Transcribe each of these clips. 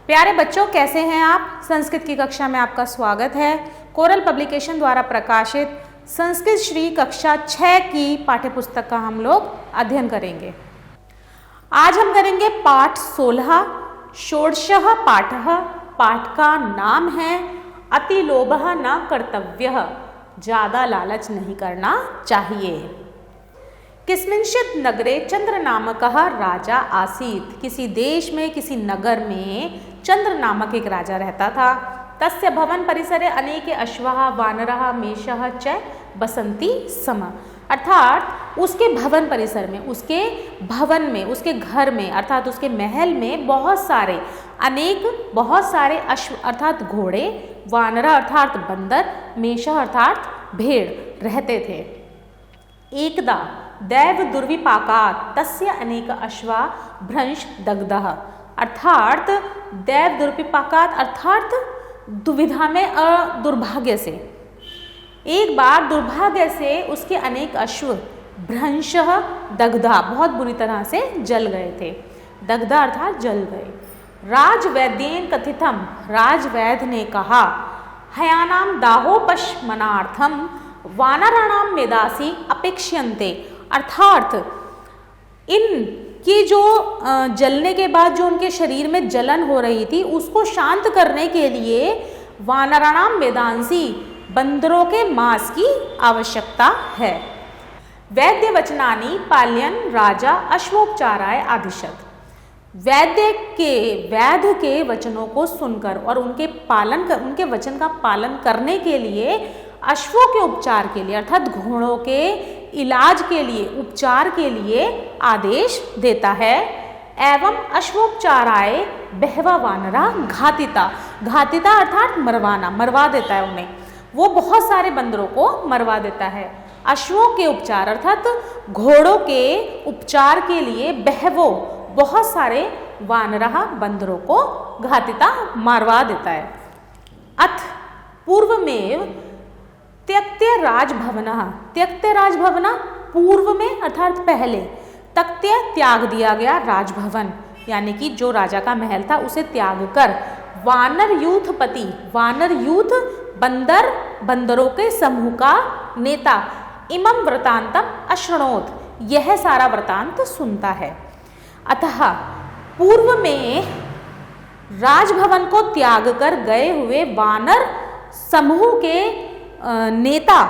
प्यारे बच्चों, कैसे हैं आप? संस्कृत की कक्षा में आपका स्वागत है। कोरल पब्लिकेशन द्वारा प्रकाशित संस्कृत श्री कक्षा 6 की पाठ्यपुस्तक का हम लोग अध्ययन करेंगे। आज हम करेंगे पाठ 16 षोडशः पाठः। पाठ का नाम है अतिलोभः न कर्तव्यः, ज़्यादा लालच नहीं करना चाहिए। किस्मिंश्चित् नगरे चंद्र नामकः राजा आसीत्। किसी देश में, किसी नगर में चंद्र नामक एक राजा रहता था। तस्य भवन परिसरे अनेके अश्वाः वानराः मेषः च बसन्ति स्म। अर्थात उसके भवन परिसर में, उसके भवन में, उसके घर में अर्थात उसके महल में बहुत सारे अश्व अर्थात घोड़े, वानरा अर्थात बंदर, मेषः अर्थात भेड़ रहते थे। एकदा दैव दुर्विपाकात् तस्य अनेक अश्वा भ्रंश दग्धः। अर्थात दैव दुर्विपाकात् अर्थात दुविधा में दुर्भाग्य से, एक बार दुर्भाग्य से उसके अनेक अश्व भ्रंशः दग्धा बहुत बुरी तरह से जल गए थे। दग्धा अर्थात जल गए। राजवैद्येन कथितम, राजवैद्य ने कहा, हयानाम दाहोपशमनार्थम वानराणाम मेदासी अपेक्ष्यन्ते। अर्थात इनकी जो जलने के बाद जो उनके शरीर में जलन हो रही थी उसको शांत करने के लिए वानराणाम मेदांसी बंदरों के मांस की आवश्यकता है। वैद्य वचनानि पाल्यन राजा अश्वोपचाराय आदिशत। वैद्य के वचनों को सुनकर और उनके वचन का पालन करने के लिए अश्वों के उपचार के लिए अर्थात घोड़ों के इलाज के लिए, उपचार के लिए आदेश देता है। एवं अश्वोपचाराय बहवा वानरा घातिता। घातिता अर्थात मरवाना, मरवा देता है उन्हें। वो बहुत सारे बंदरों को मरवा देता है। अश्वों के उपचार अर्थात घोड़ों के उपचार के लिए बहवो बहुत सारे वानरा बंदरों को घातिता मरवा देता है। अथ पूर्वमेव त्यक्त्य राजभवनः। त्यक्त्य राजभवनः पूर्व में अर्थात पहले, तक्त्य त्याग दिया गया राजभवन यानी कि जो राजा का महल था उसे त्याग कर वानर यूथपति, वानर यूथ बंदरों के समूह का नेता इमं वृतांतम अशृणोत, यह सारा वृतांत सुनता है। अतः पूर्व में राजभवन को त्याग कर गए हुए वानर समूह के नेता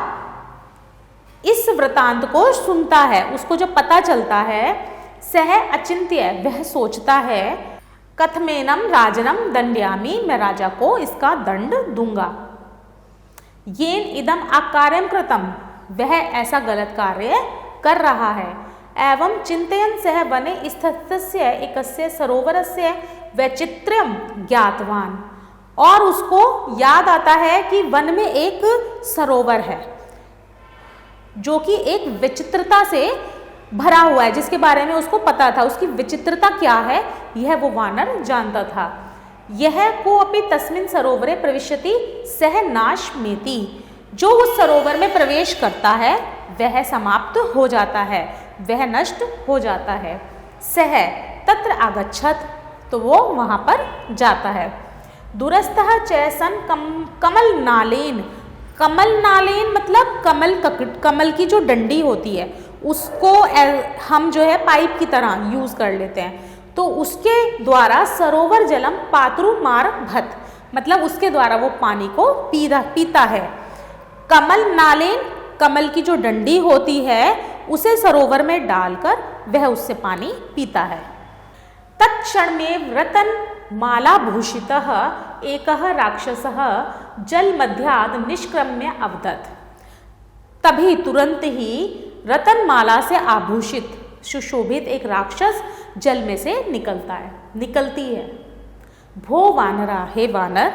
इस वृतांत को सुनता है। उसको जब पता चलता है, सह अचिंत्य, वह सोचता है, कथमेनम राजनम दंड्यामि, मैं राजा को इसका दंड दूंगा। येन इदम अकार्यम कृतम, वह ऐसा गलत कार्य कर रहा है। एवं चिंतयन सह वने स्थितस्य एकस्य सरोवरस्य वैचित्र्यम ज्ञातवान। और उसको याद आता है कि वन में एक सरोवर है जो कि एक विचित्रता से भरा हुआ है, जिसके बारे में उसको पता था। उसकी विचित्रता क्या है यह वो वानर जानता था। यह को अपि तस्मिन् सरोवरे प्रविशति सह नाशमेति। जो उस सरोवर में प्रवेश करता है वह समाप्त हो जाता है, वह नष्ट हो जाता है। सह तत्र आगच्छत, तो वो वहां पर जाता है। दूरस्थः चैसन कमल नालेन। कमल नालेन मतलब कमल की जो डंडी होती है उसको हम जो है पाइप की तरह यूज कर लेते हैं। तो उसके द्वारा सरोवर जलम पात्रु मार भत, मतलब उसके द्वारा वो पानी को पीता है। कमल नालेन, कमल की जो डंडी होती है उसे सरोवर में डालकर वह उससे पानी पीता है। तत्क्षण में रतन माला भूषितः एकः राक्षसः जल मध्याद निष्क्रम्य अवदत्। तभी तुरंत ही रतन माला से आभूषित सुशोभित एक राक्षस जल में से निकलती है। भो वानरा, हे वानर,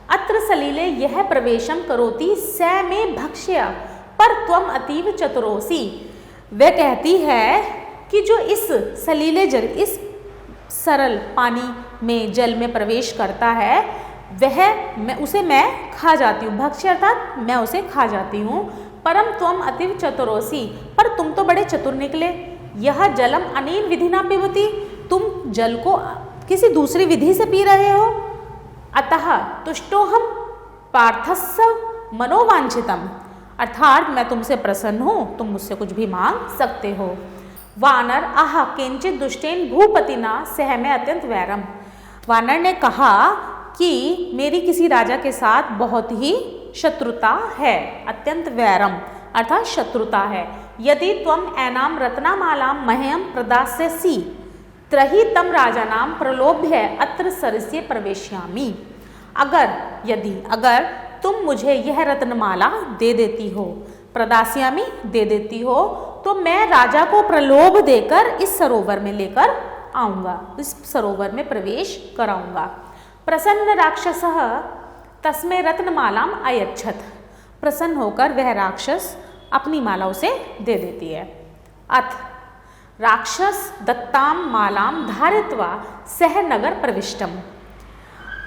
अत्र सलीले यह प्रवेशम करोति स में भक्ष्य पर त्वम अतीव चतुरोसी। वह कहती है कि जो इस सलीले जल, इस सरल पानी में जल में प्रवेश करता है वह उसे मैं खा जाती हूँ। भक्ष्य अर्थात मैं उसे खा जाती हूँ। परम त्वम अतीव चतुरोसी, पर तुम तो बड़े चतुर निकले। यह जलम अनेन विधिना पिबती, तुम जल को किसी दूसरी विधि से पी रहे हो। अतः तुष्टोहम पार्थस्य मनोवांछितम, अर्थात मैं तुमसे प्रसन्न हूँ, तुम मुझसे कुछ भी मांग सकते हो। वानर आह किंचित दुष्टेन भूपतिना सह में अत्यंत वैरम, वानर ने कहा कि मेरी किसी राजा के साथ बहुत ही शत्रुता है, अत्यंत वैरम अर्थात शत्रुता है। यदि त्वम एनाम रत्नामालाम मह्यम प्रदास्यसि त्रही तम राजानाम प्रलोभ्य अत्र सरस्य प्रवेश्यामि, अगर तुम मुझे यह रत्नमाला दे देती हो, प्रदास्यामि दे देती हो, तो मैं राजा को प्रलोभ देकर इस सरोवर में लेकर आऊँगा, इस सरोवर में प्रवेश कराऊँगा। प्रसन्न राक्षसः तस्मै रत्नमालाम अयच्छत, प्रसन्न होकर वह राक्षस अपनी माला उसे दे देती है। अथ राक्षस दत्ताम मालाम धारित्वा सह नगर प्रविष्टम,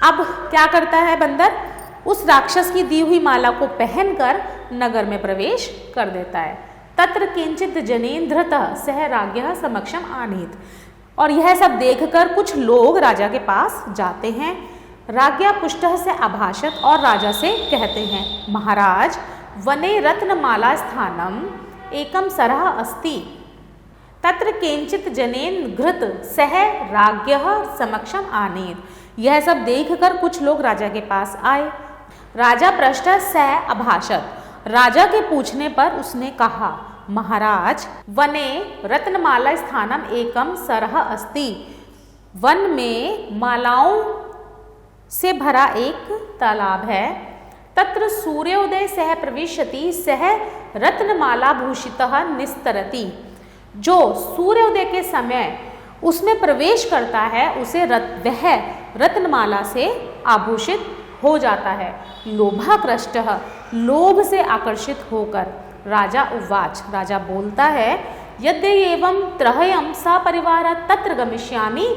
अब क्या करता है बंदर, उस राक्षस की दी हुई माला को पहनकर नगर में प्रवेश कर देता है। तत्र किंचित जनेन धृतः सह राज्ञः समक्षम आनीत, और यह सब देखकर कुछ लोग राजा के पास जाते हैं। राज्ञा पुष्टः से अभाषत, और राजा से कहते हैं, महाराज वने रत्नमाला स्थानम एकम सरः अस्ति, तत्र किंचित जनेन घृत सह राज्ञः समक्षम आनीत। यह सब देखकर कुछ लोग राजा के पास आए। राजा पृष्ठ सह अभाषत, राजा के पूछने पर उसने कहा, महाराज वने रत्नमाला स्थानम एकम सरः अस्ति, वन में मालाओं से भरा एक तालाब है। तत्र सूर्योदय सह प्रविशति सह रत्नमाला भूषितः निस्तरति, जो सूर्योदय के समय उसमें प्रवेश करता है उसे वह रत्नमाला से आभूषित हो जाता है। लोभाकृष्टः, लोभ से आकर्षित होकर राजा उवाच, राजा बोलता है, यद्येवं त्रयं सपरिवार तत्र गमिष्यामि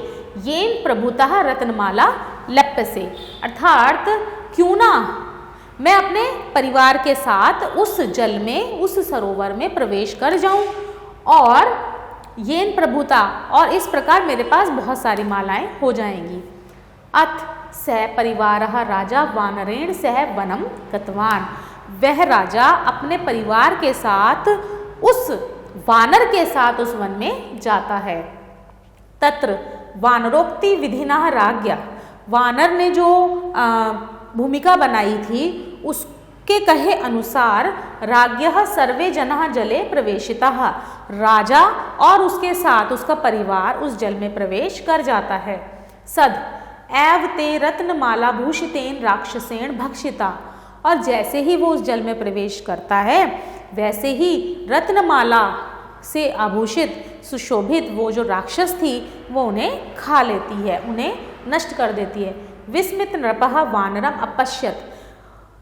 येन प्रभुतः रत्नमाला लप्यसे, अर्थात क्यों ना मैं अपने परिवार के साथ उस जल में, उस सरोवर में प्रवेश कर जाऊं, और येन प्रभुता, और इस प्रकार मेरे पास बहुत सारी मालाएं हो जाएंगी। अथ सह परिवारः राजा वानरेण सह वनम गतवान, वह राजा अपने परिवार के साथ उस वानर के साथ उस वन में जाता है। तत्र वानरोक्ति विधिना राज्ञा, वानर ने जो भूमिका बनाई थी उसके कहे अनुसार राज्ञः सर्वे जनाः जले प्रवेशिताः, राजा और उसके साथ उसका परिवार उस जल में प्रवेश कर जाता है। सद एव ते रत्नमाला भूषितेन राक्षसेन भक्षिता, और जैसे ही वो उस जल में प्रवेश करता है वैसे ही रत्नमाला से आभूषित सुशोभित वो जो राक्षस थी वो उन्हें खा लेती है, उन्हें नष्ट कर देती है। विस्मित नृपः वानरम अपश्यत,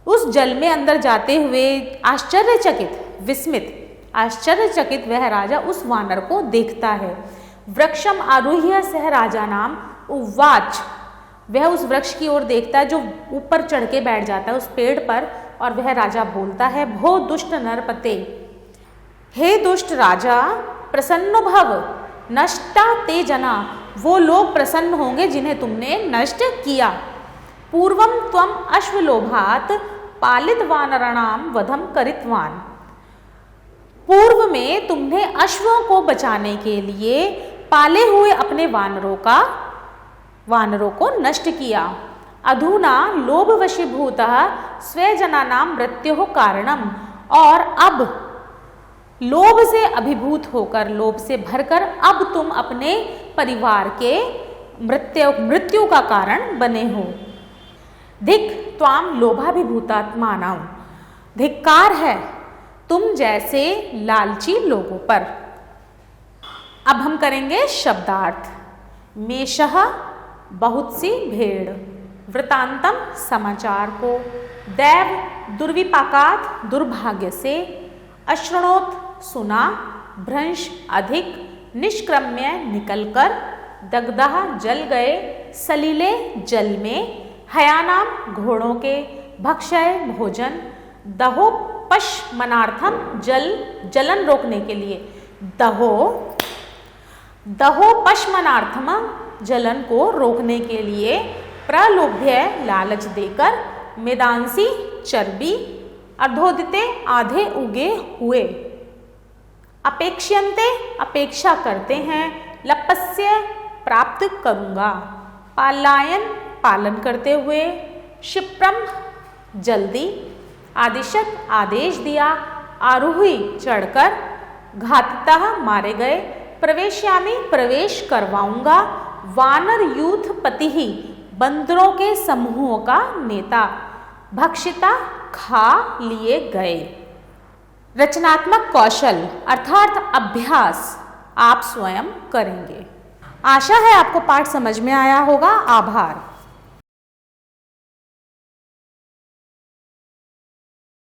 उस जल में अंदर जाते हुए आश्चर्यचकित, विस्मित आश्चर्यचकित वह राजा उस वानर को देखता है। वृक्षम आरुह्य सह राजा नाम उवाच, वह उस वृक्ष की ओर देखता है जो ऊपर चढ़ के बैठ जाता है उस पेड़ पर, और वह राजा बोलता है, भो दुष्ट नरपते, हे दुष्ट राजा प्रसन्नो भव, नष्टा ते जना, वो लोग प्रसन्न होंगे जिन्हें तुमने नष्ट किया। पूर्वम त्वम अश्वलोभात पालित वानराणाम वधम करितवान, पूर्व में तुमने अश्वों को बचाने के लिए पाले हुए अपने वानरों को नष्ट किया। अधुना लोभवशीभूतः स्वजनानां मृत्योः कारणम, और अब लोभ से अभिभूत होकर, लोभ से भरकर अब तुम अपने परिवार के मृत्यु का कारण बने हो। धिक त्वाम लोभाभिभूतात्मानां, धिक्कार है तुम जैसे लालची लोगों पर। अब हम करेंगे शब्दार्थ। मेषः बहुत सी भेड़, वृतांतम समाचार को, दैव दुर्विपाकात दुर्भाग्य से, अश्रणोत सुना, भ्रंश अधिक, निष्क्रम्य निकलकर, दग्धः जल गए, सलीले जल में, हयानाम घोड़ों के, भक्षय भोजन, दहो पशमनार्थम जलन रोकने के लिए, दहो दहोपशमनार्थम जलन को रोकने के लिए प्रलोभ्य लालच देकर मेदांसी चर्बी अर्धोदिते आधे उगे हुए अपेक्ष्यन्ते अपेक्षा करते हैं लपस्य प्राप्त करूंगा पालायन पालन करते हुए क्षिप्रम जल्दी आदिशत आदेश दिया आरोही चढ़कर घाततः मारे गए प्रवेश्यामी प्रवेश करवाऊंगा वानर यूथ पति ही बंदरों के समूहों का नेता भक्षिता खा लिए गए। रचनात्मक कौशल अर्थात अभ्यास आप स्वयं करेंगे। आशा है आपको पाठ समझ में आया होगा। आभार।